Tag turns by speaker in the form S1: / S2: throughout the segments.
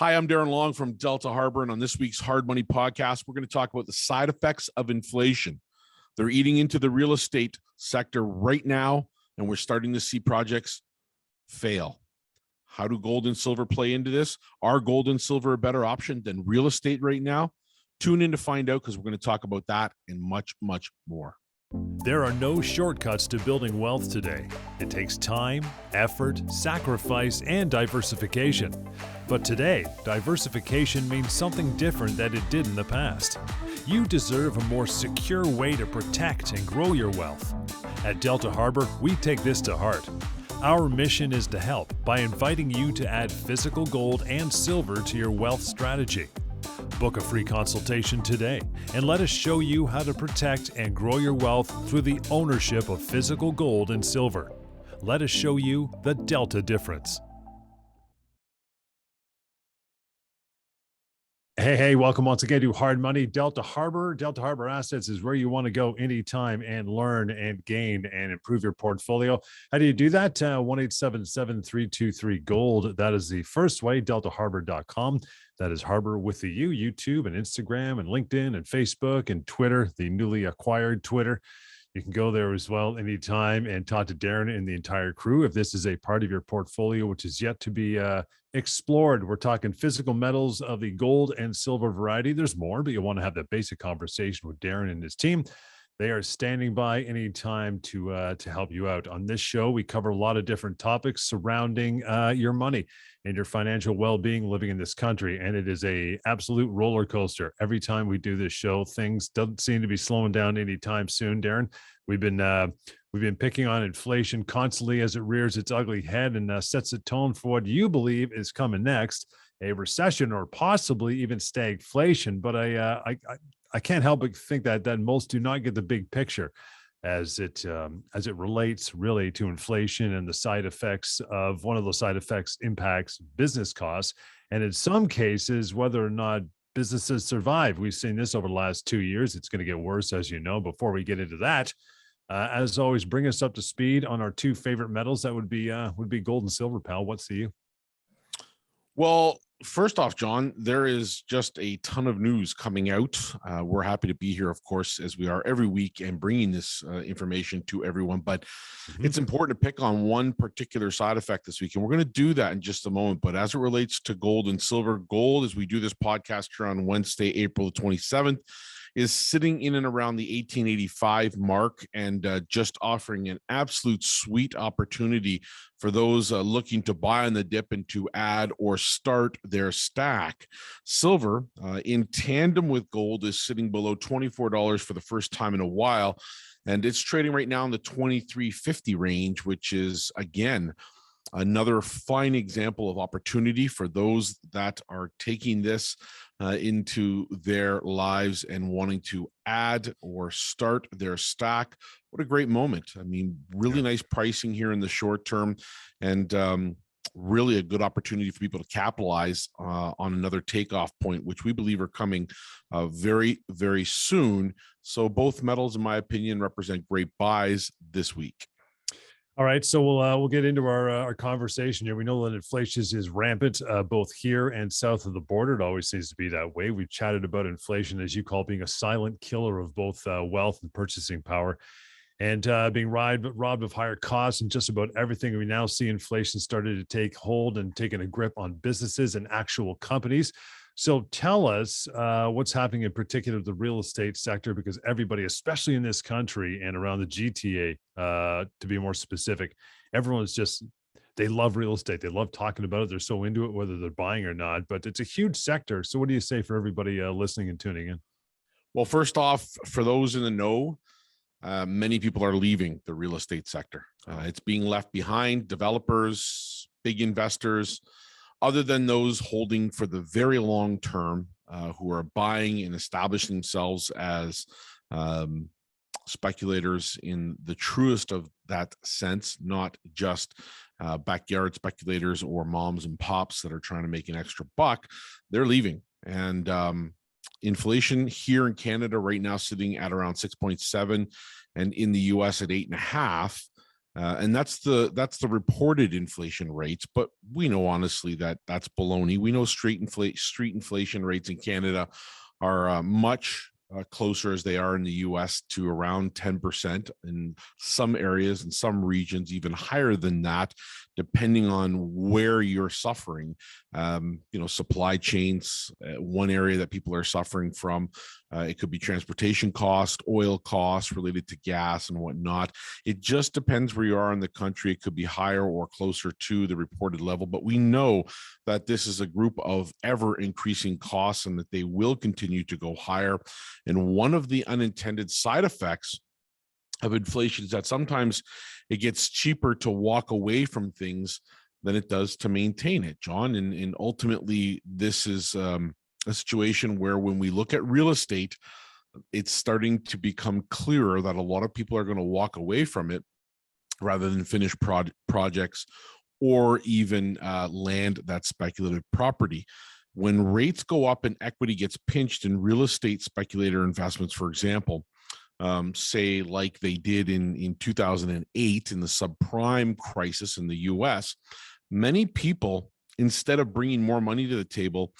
S1: Hi, I'm Darren Long from Delta Harbour, and on this week's Hard Money podcast, we're going to talk about the side effects of inflation. They're eating into the real estate sector right now, and we're starting to see projects fail. How do gold and silver play into this? Are gold and silver a better option than real estate right now? Tune in to find out, because we're going to talk about that and much, much more.
S2: There are no shortcuts to building wealth today. It takes time, effort, sacrifice, and diversification. But today, diversification means something different than it did in the past. You deserve a more secure way to protect and grow your wealth. At Delta Harbour, we take this to heart. Our mission is to help by inviting you to add physical gold and silver to your wealth strategy. Book a free consultation today and let us show you how to protect and grow your wealth through the ownership of physical gold and silver. Let us show you the Delta difference. Hey, welcome once again to Hard Money. Delta Harbour Assets is where you want to go anytime and learn and gain and improve your portfolio. How do you do that? 1-877-323-GOLD. That is the first way, deltaharbour.com. That is Harbor with the U, YouTube and Instagram and LinkedIn and Facebook and Twitter, the newly acquired Twitter. You can go there as well anytime and talk to Darren and the entire crew. If this is a part of your portfolio which is yet to be explored, we're talking physical metals of the gold and silver variety. There's more, but you want to have that basic conversation with Darren and his team. They are standing by anytime to help you out. On this show, we cover a lot of different topics surrounding your money and your financial well-being living in this country. And it is a absolute roller coaster. Every time we do this show, things don't seem to be slowing down anytime soon, Darren. We've been picking on inflation constantly as it rears its ugly head and sets the tone for what you believe is coming next, a recession or possibly even stagflation. But I can't help but think that most do not get the big picture as it relates really to inflation and the side effects of one of those side effects impacts business costs. And in some cases, whether or not businesses survive. We've seen this over the last 2 years. It's going to get worse, as you know. Before we get into that, as always, bring us up to speed on our two favorite metals. That would be gold and silver, pal. What's the you?
S1: Well, first off, John, there is just a ton of news coming out. We're happy to be here, of course, as we are every week and bringing this information to everyone. But it's important to pick on one particular side effect this week. And we're going to do that in just a moment. But as it relates to gold and silver, gold, as we do this podcast here on Wednesday, April the 27th, is sitting in and around the 1885 mark and just offering an absolute sweet opportunity for those looking to buy on the dip and to add or start their stack. Silver, in tandem with gold, is sitting below $24 for the first time in a while, and it's trading right now in the $23.50 range, which is, again, another fine example of opportunity for those that are taking this into their lives and wanting to add or start their stack. What a great moment. I mean, really nice pricing here in the short term, and really a good opportunity for people to capitalize on another takeoff point, which we believe are coming very, very soon. So both metals, in my opinion, represent great buys this week.
S2: All right, so we'll get into our conversation here. We know that inflation is rampant both here and south of the border. It always seems to be that way. We've chatted about inflation, as you call, being a silent killer of both wealth and purchasing power, and being robbed of higher costs and just about everything. We now see inflation started to take hold and taking a grip on businesses and actual companies. So tell us what's happening in particular to the real estate sector, because everybody, especially in this country and around the GTA, to be more specific, everyone's just, they love real estate. They love talking about it. They're so into it, whether they're buying or not, but it's a huge sector. So what do you say for everybody listening and tuning in?
S1: Well, first off, for those in the know, many people are leaving the real estate sector. It's being left behind. Developers, big investors, other than those holding for the very long term, who are buying and establishing themselves as speculators in the truest of that sense, not just backyard speculators or moms and pops that are trying to make an extra buck. They're leaving. And inflation here in Canada right now sitting at around 6.7, and in the US at 8.5. And that's the reported inflation rates, but we know honestly that that's baloney. We know street inflation rates in Canada are much closer as they are in the U.S. to around 10%, in some areas and some regions even higher than that, depending on where you're suffering. Supply chains, one area that people are suffering from. It could be transportation cost, oil costs related to gas and whatnot. It just depends where you are in the country. It could be higher or closer to the reported level, but we know that this is a group of ever increasing costs and that they will continue to go higher. And one of the unintended side effects of inflation is that sometimes it gets cheaper to walk away from things than it does to maintain it, John. And ultimately, this is a situation where when we look at real estate, it's starting to become clearer that a lot of people are going to walk away from it rather than finish projects or even land that speculative property. When rates go up and equity gets pinched in real estate speculator investments, for example, say like they did in 2008 in the subprime crisis in the US, many people, instead of bringing more money to the table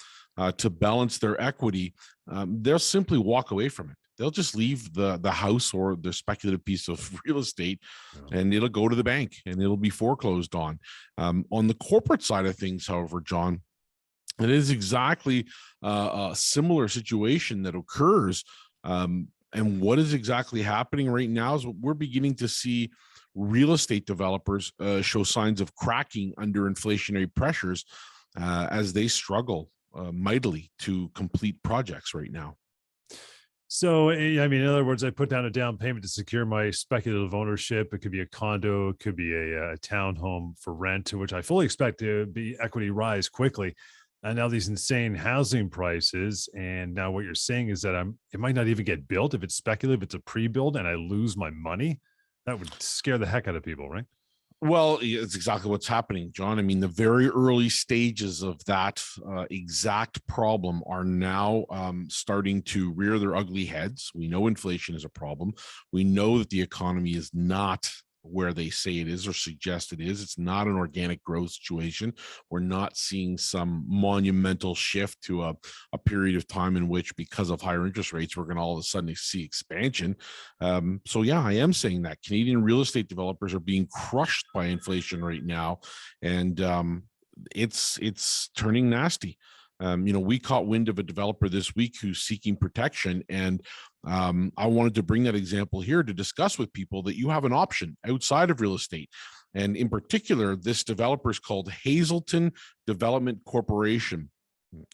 S1: to balance their equity, they'll simply walk away from it. They'll just leave the house or the speculative piece of real estate, and it'll go to the bank and it'll be foreclosed on. On the corporate side of things, however, John, it is exactly a similar situation that occurs. And what is exactly happening right now is we're beginning to see real estate developers show signs of cracking under inflationary pressures as they struggle mightily to complete projects right now.
S2: So, I mean, in other words, I put down a down payment to secure my speculative ownership. It could be a condo, it could be a townhome for rent, to which I fully expect to be equity rise quickly. And now these insane housing prices, and now what you're saying is that it might not even get built if it's speculative. It's a pre-build, and I lose my money. That would scare the heck out of people, right?
S1: Well, it's exactly what's happening, John. I mean, the very early stages of that exact problem are now starting to rear their ugly heads. We know inflation is a problem. We know that the economy is not where they say it is or suggest it is. It's not an organic growth situation. We're not seeing some monumental shift to a period of time in which, because of higher interest rates, we're going to all of a sudden see expansion. So yeah, I am saying that Canadian real estate developers are being crushed by inflation right now, and it's turning nasty. We caught wind of a developer this week who's seeking protection, and I wanted to bring that example here to discuss with people that you have an option outside of real estate. And in particular, this developer is called Hazelton Development Corporation,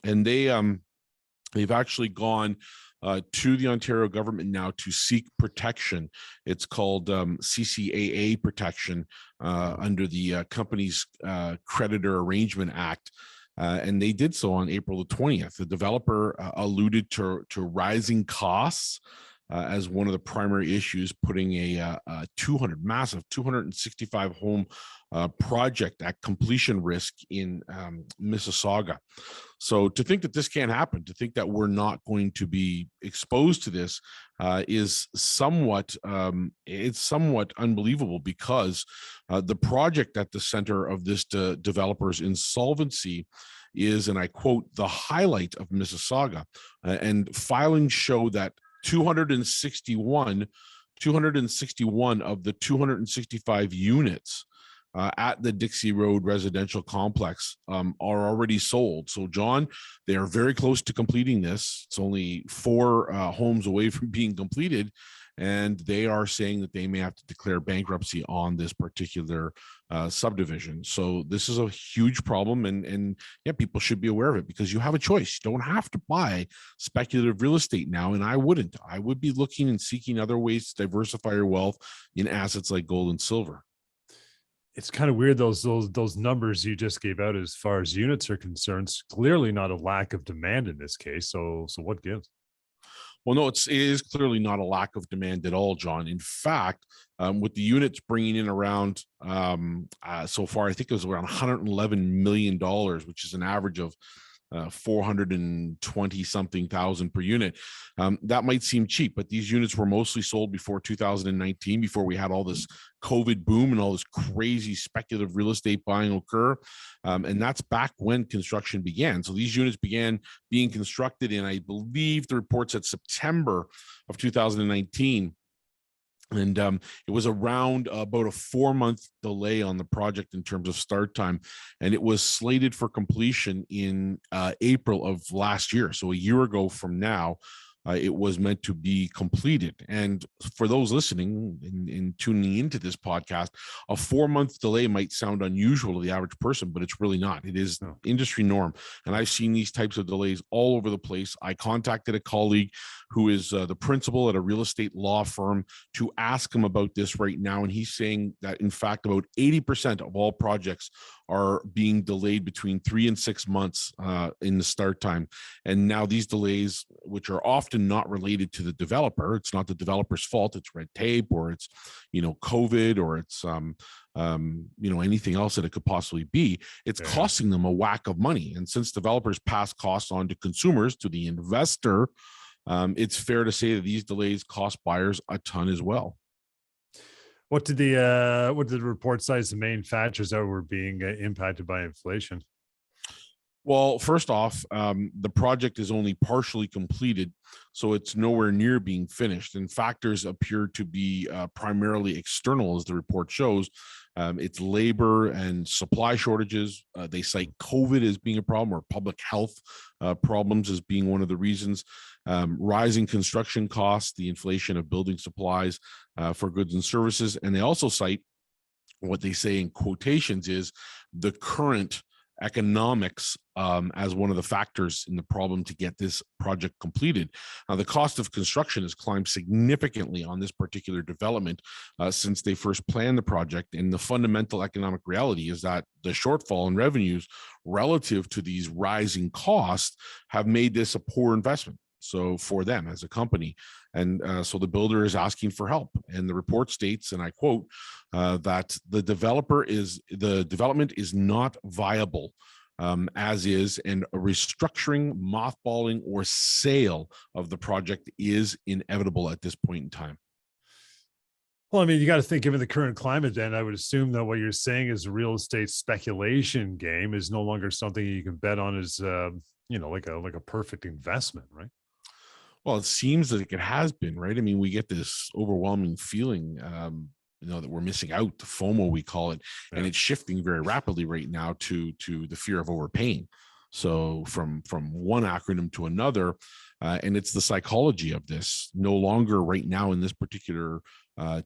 S1: and they've actually gone to the Ontario government now to seek protection. It's called CCAA protection under the Companies Creditor Arrangement Act. And they did so on April the 20th. The developer alluded to rising costs as one of the primary issues, putting a massive 265 home project at completion risk in Mississauga. So to think that this can't happen, to think that we're not going to be exposed to this is somewhat unbelievable, because the project at the center of this developer's insolvency is, and I quote, the highlight of Mississauga. And filings show that 261 of the 265 units at the Dixie Road residential complex are already sold. So, John, they are very close to completing this. It's only 4 homes away from being completed, and they are saying that they may have to declare bankruptcy on this particular subdivision. So this is a huge problem, and yeah, people should be aware of it, because you have a choice. You don't have to buy speculative real estate now, and I wouldn't. I would be looking and seeking other ways to diversify your wealth in assets like gold and silver.
S2: It's kind of weird, those numbers you just gave out as far as units are concerned. It's clearly not a lack of demand in this case. So what gives?
S1: Well, no, it is clearly not a lack of demand at all, John. In fact, with the units bringing in around, so far, I think it was around $111 million, which is an average of 420 something thousand per unit. That might seem cheap, but these units were mostly sold before 2019, before we had all this COVID boom and all this crazy speculative real estate buying occur. And that's back when construction began. So these units began being constructed in, I believe the report said September of 2019. And it was around about a 4-month delay on the project in terms of start time. And it was slated for completion in April of last year. So a year ago from now, it was meant to be completed. And for those listening and tuning into this podcast, a 4-month delay might sound unusual to the average person, but it's really not. It is industry norm. And I've seen these types of delays all over the place. I contacted a colleague who is the principal at a real estate law firm to ask him about this right now. And he's saying that, in fact, about 80% of all projects are being delayed between 3 and 6 months in the start time. And now these delays, which are often not related to the developer, it's not the developer's fault, it's red tape, or it's, COVID, or it's, anything else that it could possibly be, it's costing them a whack of money. And since developers pass costs on to consumers, to the investor, it's fair to say that these delays cost buyers a ton as well.
S2: What did the report say as the main factors that were being impacted by inflation?
S1: Well, first off, the project is only partially completed, so it's nowhere near being finished. And factors appear to be primarily external, as the report shows. It's labor and supply shortages. They cite COVID as being a problem, or public health problems as being one of the reasons. Rising construction costs, the inflation of building supplies for goods and services. And they also cite what they say in quotations is the current economics as one of the factors in the problem to get this project completed. Now, the cost of construction has climbed significantly on this particular development since they first planned the project. And the fundamental economic reality is that the shortfall in revenues relative to these rising costs have made this a poor investment. So for them as a company. And so the builder is asking for help. And the report states, and I quote, that the development is not viable as is, and a restructuring, mothballing, or sale of the project is inevitable at this point in time.
S2: Well, I mean, you got to think, given the current climate, then I would assume that what you're saying is a real estate speculation game is no longer something you can bet on as, like a perfect investment, right?
S1: Well, it seems like it has been, right? I mean, we get this overwhelming feeling, that we're missing out, the FOMO we call it, and it's shifting very rapidly right now to the fear of overpaying. So from one acronym to another, and it's the psychology of this. No longer right now in this particular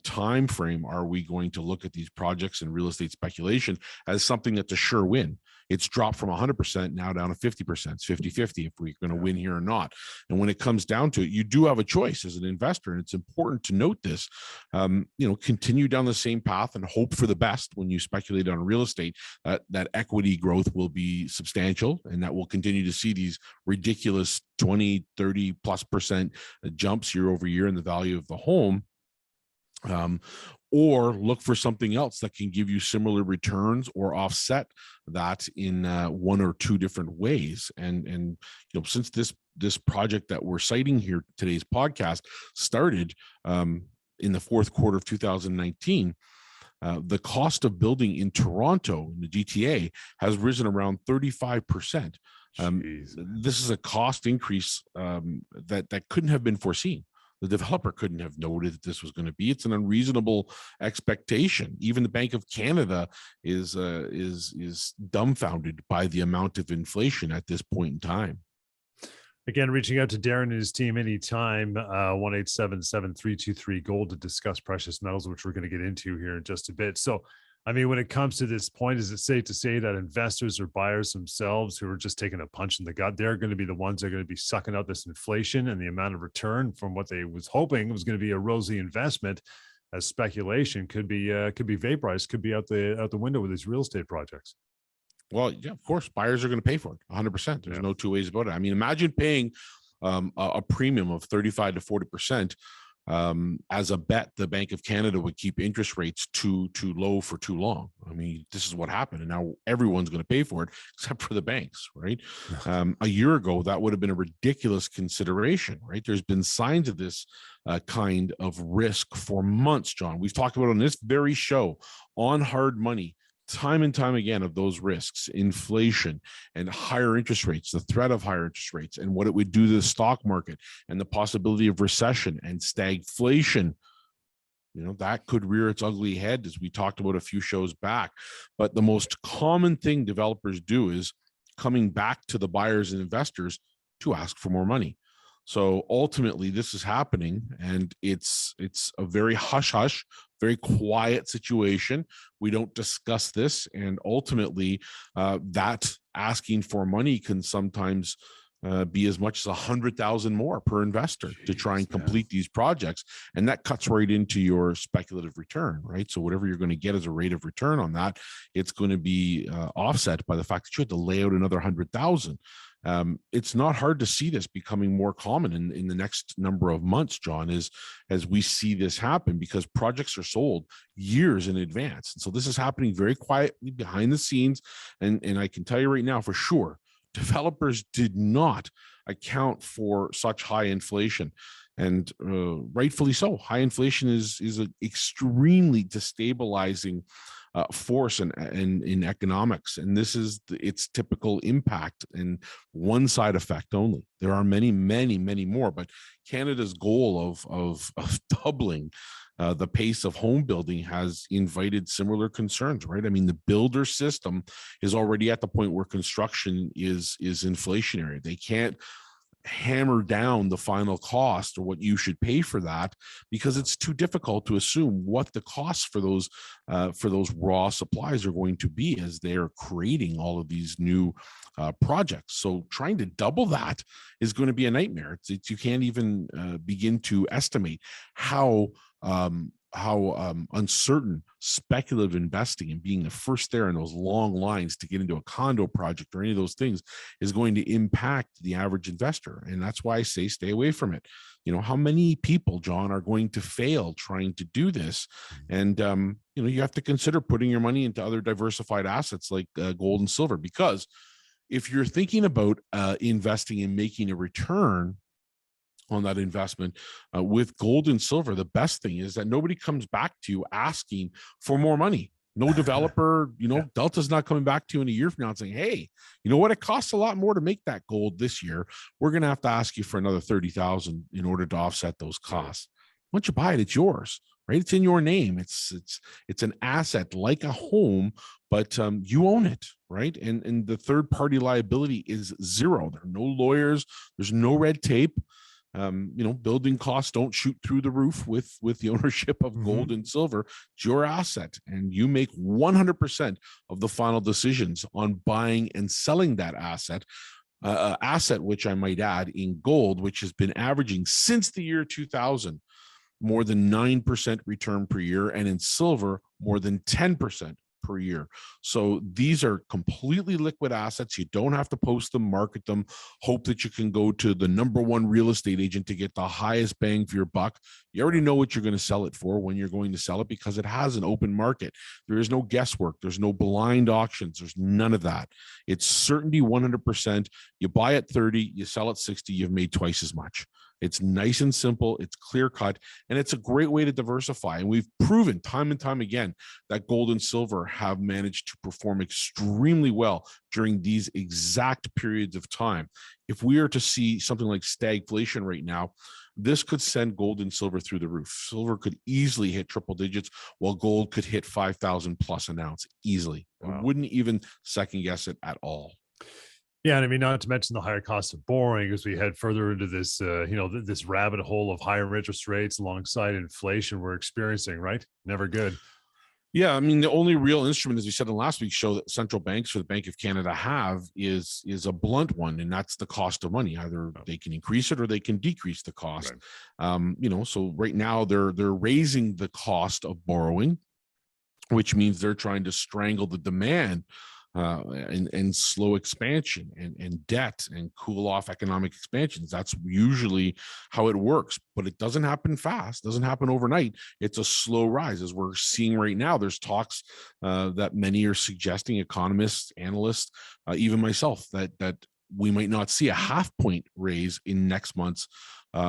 S1: time frame are we going to look at these projects and real estate speculation as something that's a sure win. It's dropped from 100% now down to 50%. It's 50-50 if we're going to win here or not. And when it comes down to it, you do have a choice as an investor. And it's important to note this, continue down the same path and hope for the best when you speculate on real estate, that equity growth will be substantial, and that we'll continue to see these ridiculous 20, 30+% jumps year over year in the value of the home. Or look for something else that can give you similar returns or offset that in one or two different ways. And since this project that we're citing here, today's podcast, started in the fourth quarter of 2019, the cost of building in Toronto, in the GTA, has risen around 35%. This is a cost increase that couldn't have been foreseen. The developer couldn't have noted that this was going to be. It's an unreasonable expectation. Even the Bank of Canada is dumbfounded by the amount of inflation at this point in time.
S2: Again, reaching out to Darren and his team anytime, 1-877-323-GOLD to discuss precious metals, which we're going to get into here in just a bit. So, I mean, when it comes to this point, is it safe to say that investors or buyers themselves who are just taking a punch in the gut, they're going to be the ones that are going to be sucking out this inflation, and the amount of return from what they was hoping was going to be a rosy investment as speculation could be vaporized, could be out the window with these real estate projects?
S1: Well, yeah, of course, buyers are going to pay for it 100%. There's no two ways about it. I mean, imagine paying a premium of 35 to 40% as a bet the Bank of Canada would keep interest rates too low for too long. I mean, this is what happened, and now everyone's going to pay for it except for the banks, right? A year ago, that would have been a ridiculous consideration, right? There's been signs of this kind of risk for months, John. We've talked about on this very show on Hard Money time and time again of those risks, inflation and higher interest rates, the threat of higher interest rates, and what it would do to the stock market, and the possibility of recession and stagflation. That could rear its ugly head, as we talked about a few shows back. But the most common thing developers do is coming back to the buyers and investors to ask for more money. So ultimately, this is happening, and it's a very hush-hush, very quiet situation. We don't discuss this, and ultimately, that asking for money can sometimes be as much as 100,000 more per investor to try and complete these projects, and that cuts right into your speculative return, right? So whatever you're going to get as a rate of return on that, it's going to be offset by the fact that you have to lay out another 100,000. It's not hard to see this becoming more common in the next number of months, John, as we see this happen, because projects are sold years in advance. And so this is happening very quietly behind the scenes. And I can tell you right now for sure, developers did not account for such high inflation. And rightfully so. High inflation is an extremely destabilizing force in economics, and this is its typical impact and one side effect only. There are many, many, many more, but Canada's goal of doubling the pace of home building has invited similar concerns, right? I mean, the builder system is already at the point where construction is inflationary. They can't hammer down the final cost or what you should pay for that, because it's too difficult to assume what the costs for those raw supplies are going to be as they're creating all of these new projects. So trying to double that is going to be a nightmare. You can't even begin to estimate how uncertain speculative investing and being the first there in those long lines to get into a condo project or any of those things is going to impact the average investor. And that's why I say stay away from it. How many people, John, are going to fail trying to do this? And, you have to consider putting your money into other diversified assets like gold and silver, because if you're thinking about investing and making a return on that investment with gold and silver, the best thing is that nobody comes back to you asking for more money. No developer, Delta's not coming back to you in a year from now and saying, hey, you know what? It costs a lot more to make that gold this year. We're going to have to ask you for another 30,000 in order to offset those costs. Once you buy it, it's yours, right? It's in your name. It's an asset like a home, but you own it, right? And the third party liability is zero. There are no lawyers. There's no red tape. Building costs don't shoot through the roof with the ownership of gold and silver. It's your asset, and you make 100% of the final decisions on buying and selling that asset. Asset, which I might add, in gold, which has been averaging since the year 2000 more than 9% return per year, and in silver more than 10% per year. So these are completely liquid assets. You don't have to post them, market them, hope that you can go to the number one real estate agent to get the highest bang for your buck. You already know what you're going to sell it for when you're going to sell it, because it has an open market. There is no guesswork. There's no blind auctions. There's none of that. It's certainty 100%. You buy at 30, you sell at 60, you've made twice as much. It's nice and simple. It's clear cut, and it's a great way to diversify. And we've proven time and time again that gold and silver have managed to perform extremely well during these exact periods of time. If we are to see something like stagflation right now, this could send gold and silver through the roof. Silver could easily hit triple digits, while gold could hit 5,000 plus an ounce easily. Wow. I wouldn't even second guess it at all.
S2: Yeah, and I mean, not to mention the higher cost of borrowing as we head further into this, this rabbit hole of higher interest rates alongside inflation we're experiencing, right? Never good.
S1: Yeah, I mean, the only real instrument, as we said in last week's show, that central banks or the Bank of Canada have is a blunt one, and that's the cost of money. Either they can increase it or they can decrease the cost. Right. So right now they're raising the cost of borrowing, which means they're trying to strangle the demand and slow expansion and debt and cool off economic expansions. That's usually how it works, but it doesn't happen fast, doesn't happen overnight. It's a slow rise, as we're seeing right now. There's talks that many are suggesting, economists, analysts, even myself, that we might not see a half point raise in next month's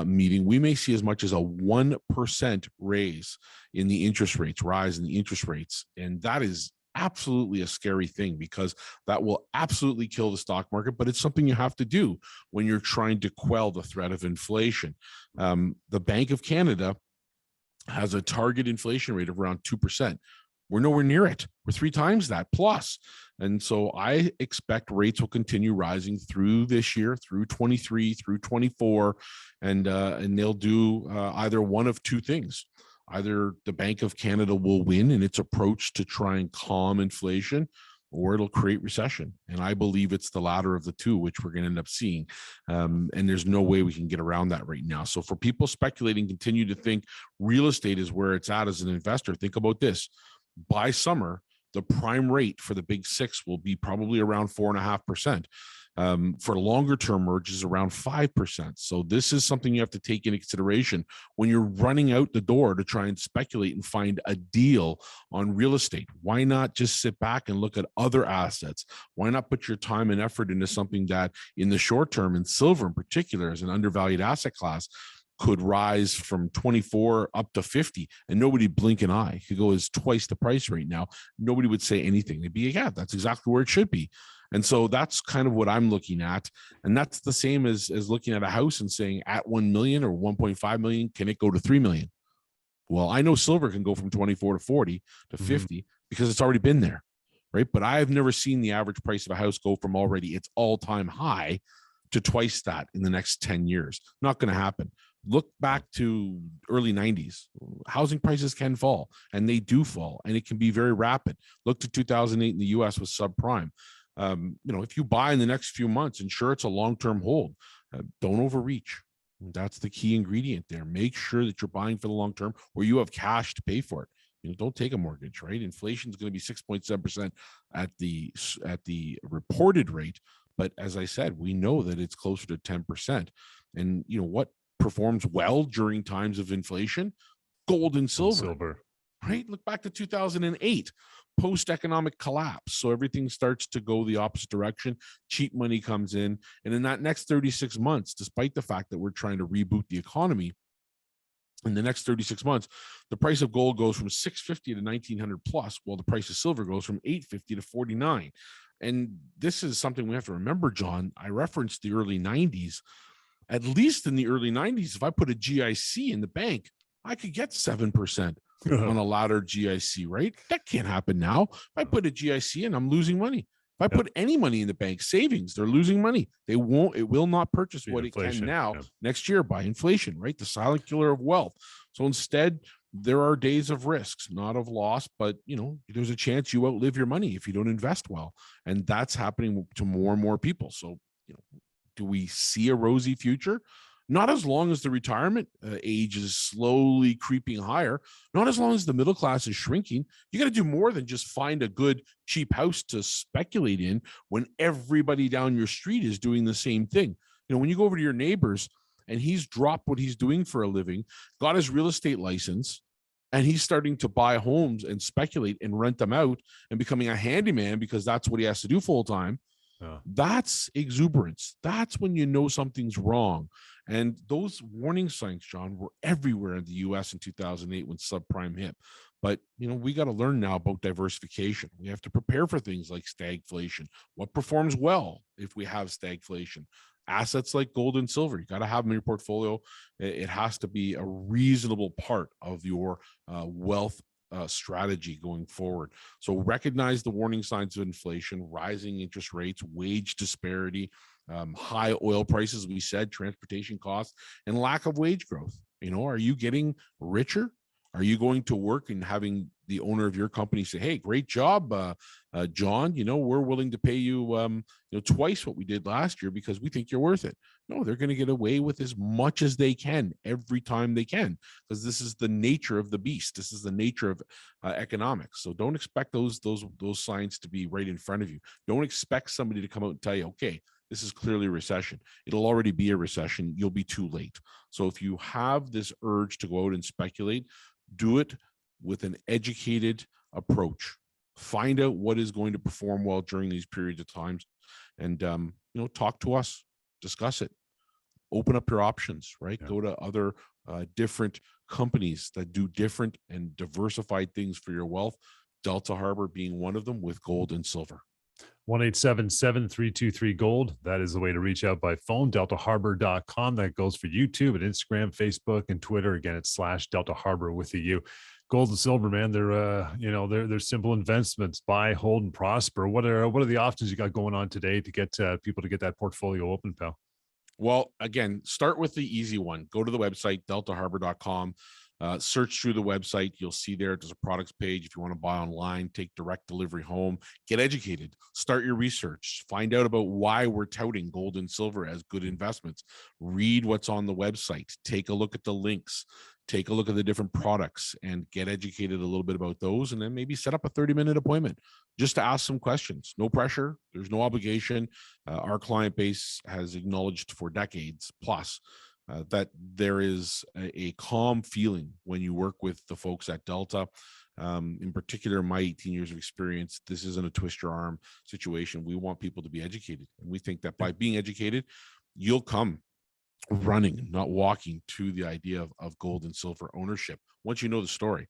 S1: meeting. We may see as much as a 1% raise in the interest rates, rise in the interest rates. And that is absolutely a scary thing, because that will absolutely kill the stock market, but it's something you have to do when you're trying to quell the threat of inflation. The Bank of Canada has a target inflation rate of around 2%. We're nowhere near it. We're 3 times that plus. And so I expect rates will continue rising through this year, through 23, through 24, and they'll do either one of 2 things. Either the Bank of Canada will win in its approach to try and calm inflation, or it'll create recession. And I believe it's the latter of the 2, which we're going to end up seeing. And there's no way we can get around that right now. So for people speculating, continue to think real estate is where it's at as an investor, think about this. By summer, the prime rate for the big 6 will be probably around 4.5%. For longer term mortgages, around 5%. So this is something you have to take into consideration when you're running out the door to try and speculate and find a deal on real estate. Why not just sit back and look at other assets? Why not put your time and effort into something that in the short term, and silver in particular is an undervalued asset class, could rise from 24 up to 50 and nobody blink an eye. It could go as twice the price right now. Nobody would say anything. They'd be, yeah, that's exactly where it should be. And so that's kind of what I'm looking at. And that's the same as looking at a house and saying at 1 million or 1.5 million, can it go to 3 million? Well, I know silver can go from 24 to 40 to 50 because it's already been there, right? But I've never seen the average price of a house go from already its all-time high to twice that in the next 10 years. Not going to happen. Look back to early 90s. Housing prices can fall, and they do fall, and it can be very rapid. Look to 2008 in the US with subprime. If you buy in the next few months, ensure it's a long-term hold. Don't overreach. That's the key ingredient there. Make sure that you're buying for the long term, or you have cash to pay for it. Don't take a mortgage, right? Inflation is going to be 6.7% at the reported rate, but as I said, we know that it's closer to 10%. And what performs well during times of inflation? Gold and silver. Right? Look back to 2008, post-economic collapse. So everything starts to go the opposite direction. Cheap money comes in. And in that next 36 months, despite the fact that we're trying to reboot the economy, in the next 36 months, the price of gold goes from 650 to 1900 plus, while the price of silver goes from 850 to 49. And this is something we have to remember, John. I referenced the early 90s. At least in the early 90s, if I put a GIC in the bank, I could get 7% on a ladder GIC, right? That can't happen now. If I put a GIC in, I'm losing money. If I put any money in the bank, savings, they're losing money. It will not purchase what it can now next year by inflation, right? The silent killer of wealth. So instead, there are days of risks, not of loss, but there's a chance you outlive your money if you don't invest well. And that's happening to more and more people. So, do we see a rosy future? Not as long as the retirement age is slowly creeping higher, not as long as the middle class is shrinking. You got to do more than just find a good, cheap house to speculate in when everybody down your street is doing the same thing. When you go over to your neighbors and he's dropped what he's doing for a living, got his real estate license, and he's starting to buy homes and speculate and rent them out and becoming a handyman because that's what he has to do full time. That's exuberance. That's when you know something's wrong. And those warning signs, John, were everywhere in the US in 2008 when subprime hit. But, we got to learn now about diversification. We have to prepare for things like stagflation. What performs well if we have stagflation? Assets like gold and silver, you got to have them in your portfolio. It has to be a reasonable part of your wealth strategy going forward. So recognize the warning signs of inflation, rising interest rates, wage disparity, high oil prices, we said, transportation costs, and lack of wage growth. Are you getting richer? Are you going to work and having the owner of your company say, hey, great job, John, we're willing to pay you, twice what we did last year because we think you're worth it. No, they're going to get away with as much as they can every time they can, because this is the nature of the beast. This is the nature of economics. So don't expect those signs to be right in front of you. Don't expect somebody to come out and tell you, okay, this is clearly a recession. It'll already be a recession. You'll be too late. So if you have this urge to go out and speculate, do it with an educated approach. Find out what is going to perform well during these periods of times, and talk to us, discuss it, open up your options. Right, go to other different companies that do different and diversified things for your wealth. Delta Harbour being one of them, with gold and silver.
S2: 1-877-323-GOLD. That is the way to reach out by phone. DeltaHarbor.com. That goes for YouTube and Instagram, Facebook, and Twitter. Again, it's /Delta Harbour with a U. Gold and silver, man, they're simple investments. Buy, hold, and prosper. What are the options you got going on today to get people to get that portfolio open, pal?
S1: Well, again, start with the easy one. Go to the website, deltaharbor.com. Search through the website. You'll see there's a products page. If you want to buy online, take direct delivery home, get educated, start your research, find out about why we're touting gold and silver as good investments. Read what's on the website. Take a look at the links. Take a look at the different products and get educated a little bit about those. And then maybe set up a 30-minute appointment just to ask some questions. No pressure. There's no obligation. Our client base has acknowledged for decades plus that there is a calm feeling when you work with the folks at Delta. In particular, my 18 years of experience, this isn't a twist your arm situation. We want people to be educated. And we think that by being educated, you'll come running, not walking, to the idea of gold and silver ownership once you know the story.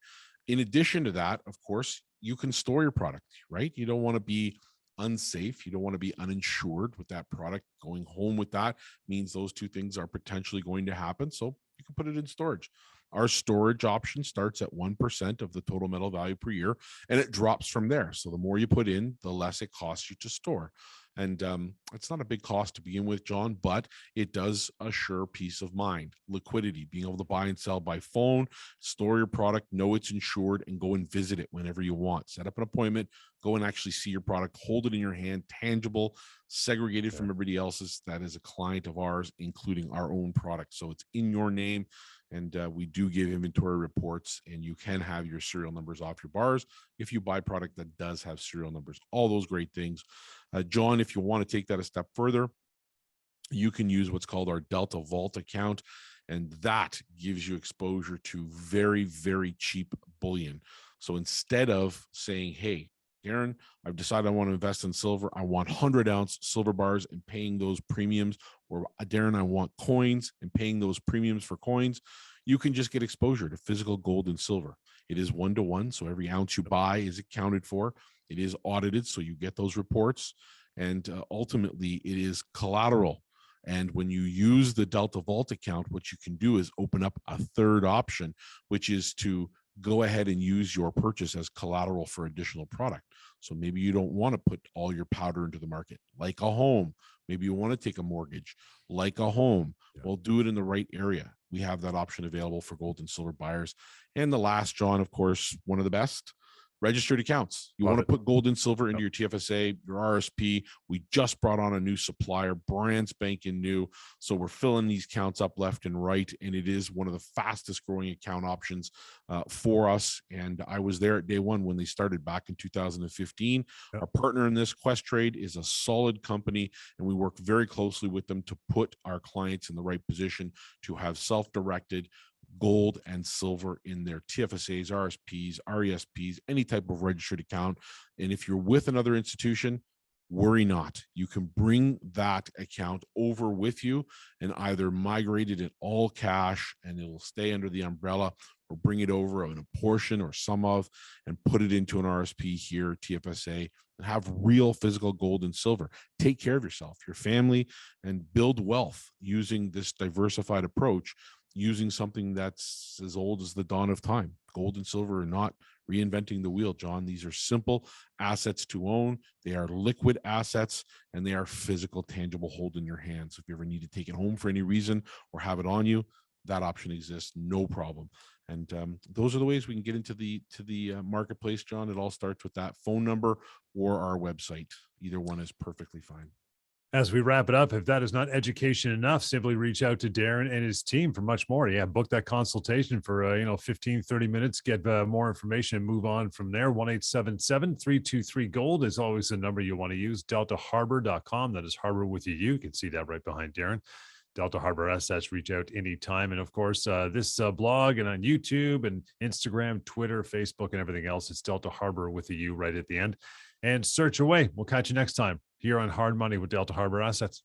S1: In addition to that, of course, you can store your product, right? You don't want to be unsafe. You don't want to be uninsured with that product. Going home with that means those two things are potentially going to happen. So you can put it in storage. Our storage option starts at 1% of the total metal value per year, and it drops from there. So the more you put in, the less it costs you to store. And it's not a big cost to begin with, John, but it does assure peace of mind, liquidity, being able to buy and sell by phone, store your product, know it's insured, and go and visit it whenever you want. Set up an appointment, go and actually see your product, hold it in your hand, tangible, segregated from everybody else's. That is a client of ours, including our own product. So it's in your name. And we do give inventory reports, and you can have your serial numbers off your bars if you buy product that does have serial numbers, all those great things. John, if you want to take that a step further, you can use what's called our Delta Vault account, and that gives you exposure to very, very cheap bullion. So instead of saying, hey, Darren, I've decided I want to invest in silver. I want 100-ounce silver bars and paying those premiums. Or Darren, I want coins and paying those premiums for coins. You can just get exposure to physical gold and silver. It is 1-to-1. So every ounce you buy is accounted for. It is audited. So you get those reports. And ultimately, it is collateral. And when you use the Delta Vault account, what you can do is open up a third option, which is to go ahead and use your purchase as collateral for additional product. So maybe you don't want to put all your powder into the market, like a home. Maybe you want to take a mortgage, like a home. Well, do it in the right area. We have that option available for gold and silver buyers. And the last, John, of course, one of the best, registered accounts. You want to put gold and silver into your TFSA, your RSP. We just brought on a new supplier, brand spanking new. So we're filling these accounts up left and right. And it is one of the fastest growing account options for us. And I was there at day one when they started back in 2015. Our partner in this, Quest Trade, is a solid company, and we work very closely with them to put our clients in the right position to have self-directed gold and silver in their TFSAs, RSPs, RESPs, any type of registered account. And if you're with another institution, worry not. You can bring that account over with you and either migrate it in all cash and it'll stay under the umbrella, or bring it over in a portion or some of and put it into an RSP here, TFSA, and have real physical gold and silver. Take care of yourself, your family, and build wealth using this diversified approach, using something that's as old as the dawn of time. Gold and silver are not reinventing the wheel, John. These are simple assets to own. They are liquid assets, and they are physical, tangible hold in your hands. If you ever need to take it home for any reason or have it on you, that option exists, no problem. And those are the ways we can get into the marketplace, John. It all starts with that phone number or our website. Either one is perfectly fine.
S2: As we wrap it up, if that is not education enough, simply reach out to Darren and his team for much more. Yeah, book that consultation for 15, 30 minutes, get more information and move on from there. 1-877-323-GOLD is always the number you want to use. DeltaHarbor.com. That is Harbor with a U. You can see that right behind Darren. Delta Harbour Assets, reach out anytime. And of course, this blog and on YouTube and Instagram, Twitter, Facebook, and everything else, it's Delta Harbour with a U right at the end. And search away. We'll catch you next time here on Hard Money with Delta Harbour Assets.